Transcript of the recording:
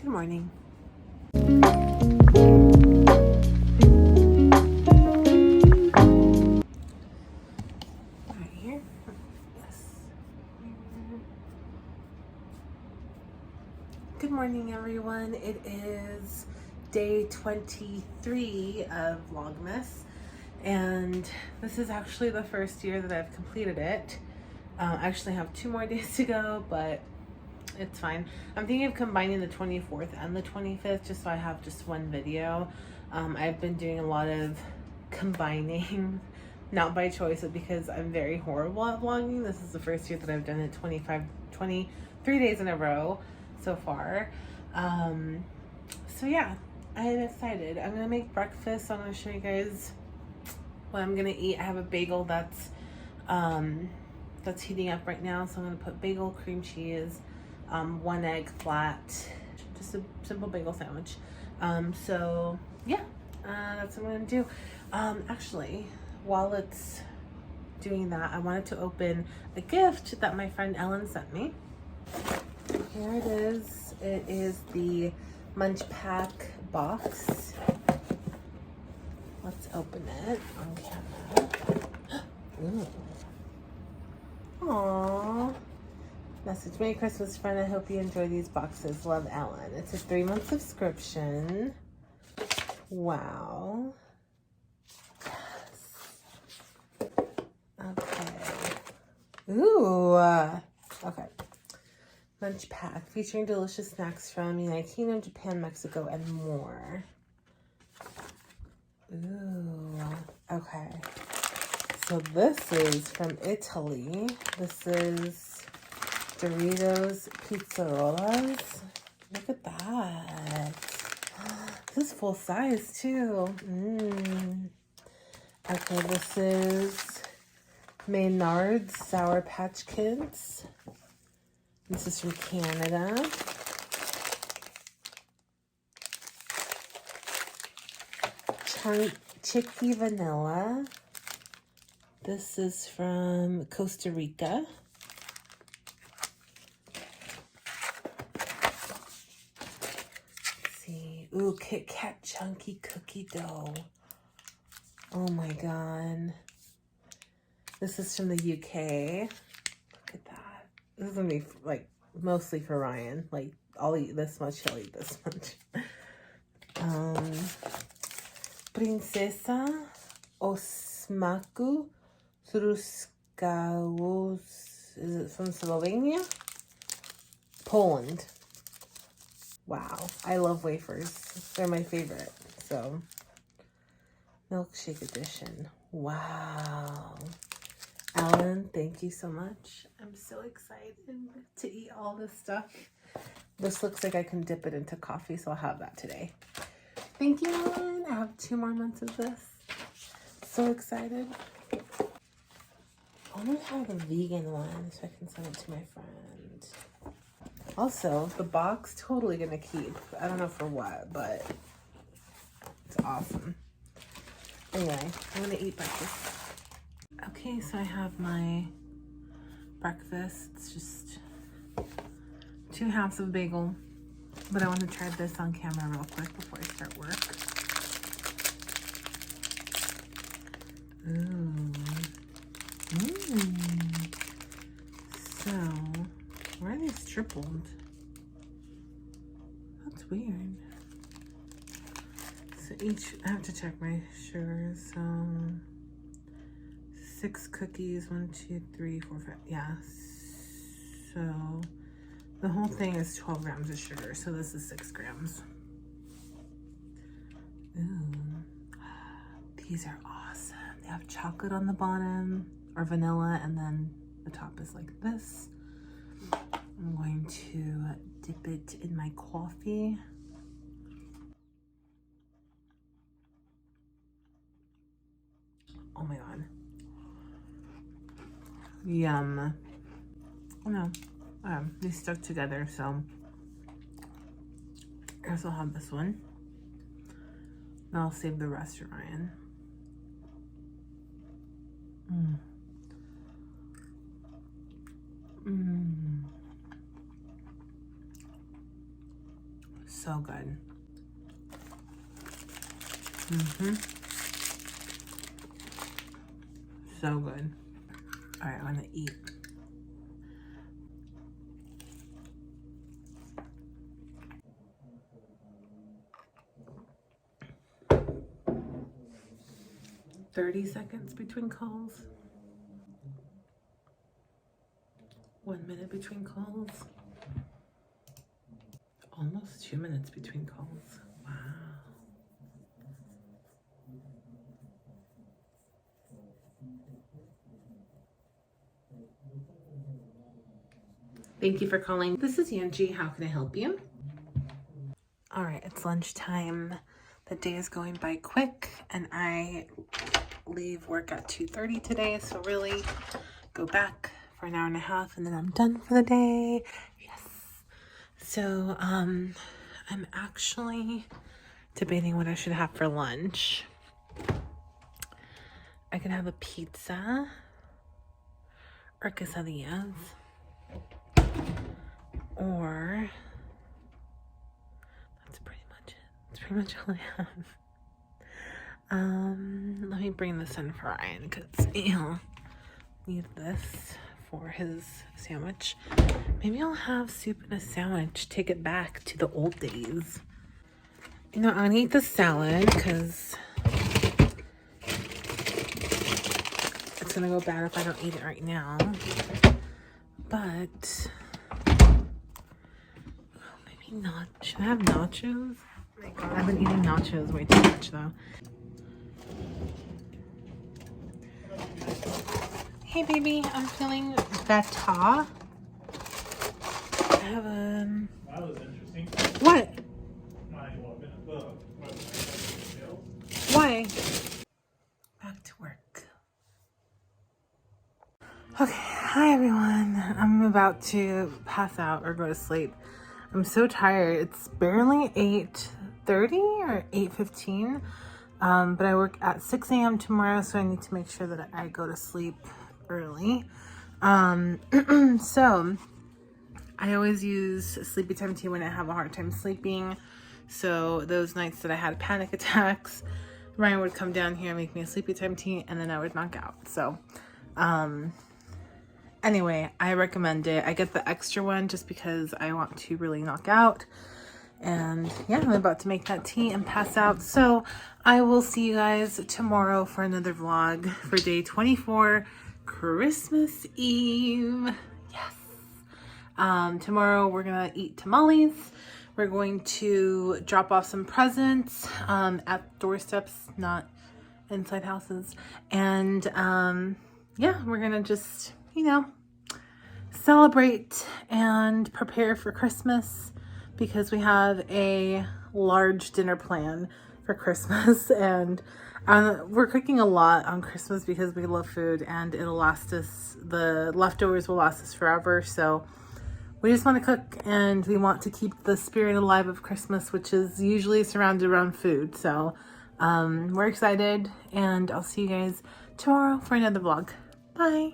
Good morning. Right here. Yes. Good morning, everyone. It is day 23 of Vlogmas, and this is actually the first year that I've completed it. I actually have 2 more days to go, but it's fine. I'm thinking of combining the 24th and the 25th just so I have just one video. I've been doing a lot of combining, not by choice, but because I'm very horrible at vlogging. This is the first year that I've done it 23 days in a row so far. So yeah, I'm excited. I'm gonna make breakfast. So I'm gonna show you guys what I'm gonna eat. I have a bagel that's heating up right now, so I'm gonna put bagel, cream cheese, 1 egg flat, just a simple bagel sandwich. So yeah, that's what I'm gonna do. Actually, while it's doing that, I wanted to open a gift that my friend Ellen sent me. Here it is. It is the Munch Pack box. Let's open it on camera. Ooh. Aww. Message: Merry Christmas, friend. I hope you enjoy these boxes. Love, Ellen. It's a 3-month subscription. Wow. Yes. Okay. Ooh. Okay. Lunch pack featuring delicious snacks from United Kingdom, Japan, Mexico, and more. Ooh. Okay. So this is from Italy. This is Doritos Pizzarolas. Look at that. This is full size too. Okay, this is Maynard's Sour Patch Kids. This is from Canada. Chicky Vanilla. This is from Costa Rica. Let's see. Ooh, Kit Kat Chunky Cookie Dough. Oh my god. This is from the UK. Look at that. This is gonna be like mostly for Ryan. Like, I'll eat this much, he'll eat this much. Princesa Osmaku Truskawos. Is it from Slovenia? Poland. Wow, I love wafers. They're my favorite. So, milkshake edition. Wow. Alan, thank you so much. I'm so excited to eat all this stuff. This looks like I can dip it into coffee, so I'll have that today. Thank you, Alan. I have 2 more months of this. So excited. I want to have the vegan one so I can send it to my friend. Also, the box, totally gonna keep. I don't know for what, but it's awesome. Anyway, I'm gonna eat breakfast. Okay, so I have my breakfast. It's just 2 halves of bagel, but I want to try this on camera real quick before I start work. Ooh. So, why are these tripled? That's weird. So each, I have to check my sugars. So 6 cookies, 1, 2, 3, 4, 5. Yeah. So the whole thing is 12 grams of sugar. So this is 6 grams. Ooh. These are awesome. They have chocolate on the bottom, or vanilla, and then the top is like this. I'm going to dip it in my coffee. Oh my god. Yum. Oh no. They stuck together, so I guess I'll have this one. And I'll save the rest for Ryan. So good. So good. All right, I'm gonna eat. "30 seconds between calls. 1 minute between calls. Almost 2 minutes between calls. Wow. Thank you for calling. This is Angie. How can I help you? All right, it's lunchtime. The day is going by quick, and I leave work at 2:30 today, so really go back for an hour and a half, and then I'm done for the day. Yes. So, I'm actually debating what I should have for lunch. I could have a pizza or quesadillas, or that's pretty much it. That's pretty much all I have. Let me bring this in for Ryan because he'll need this for his sandwich. Maybe I'll have soup and a sandwich. Take it back to the old days. You know, I'm gonna eat the salad because it's gonna go bad if I don't eat it right now. But maybe not. Should I have nachos? Oh my god, I've been eating nachos way too much though. Hey baby, I'm feeling better. I have That was interesting. What? Why? Back to work. Okay, hi everyone. I'm about to pass out or go to sleep. I'm so tired. It's barely 8:30 or 8:15. But I work at 6 a.m. tomorrow, so I need to make sure that I go to sleep early. So I always use sleepy time tea when I have a hard time sleeping. So those nights that I had panic attacks, Ryan would come down here and make me a sleepy time tea, and then I would knock out. So anyway, I recommend it. I get the extra one just because I want to really knock out. And yeah, I'm about to make that tea and pass out. So I will see you guys tomorrow for another vlog for day 24, Christmas Eve. Yes. Tomorrow we're gonna eat tamales. We're going to drop off some presents at doorsteps, not inside houses. And yeah, we're gonna just, you know, celebrate and prepare for Christmas because we have a large dinner plan for Christmas. And we're cooking a lot on Christmas because we love food and it'll last us, the leftovers will last us forever. So we just want to cook and we want to keep the spirit alive of Christmas, which is usually surrounded around food. So we're excited, and I'll see you guys tomorrow for another vlog. Bye.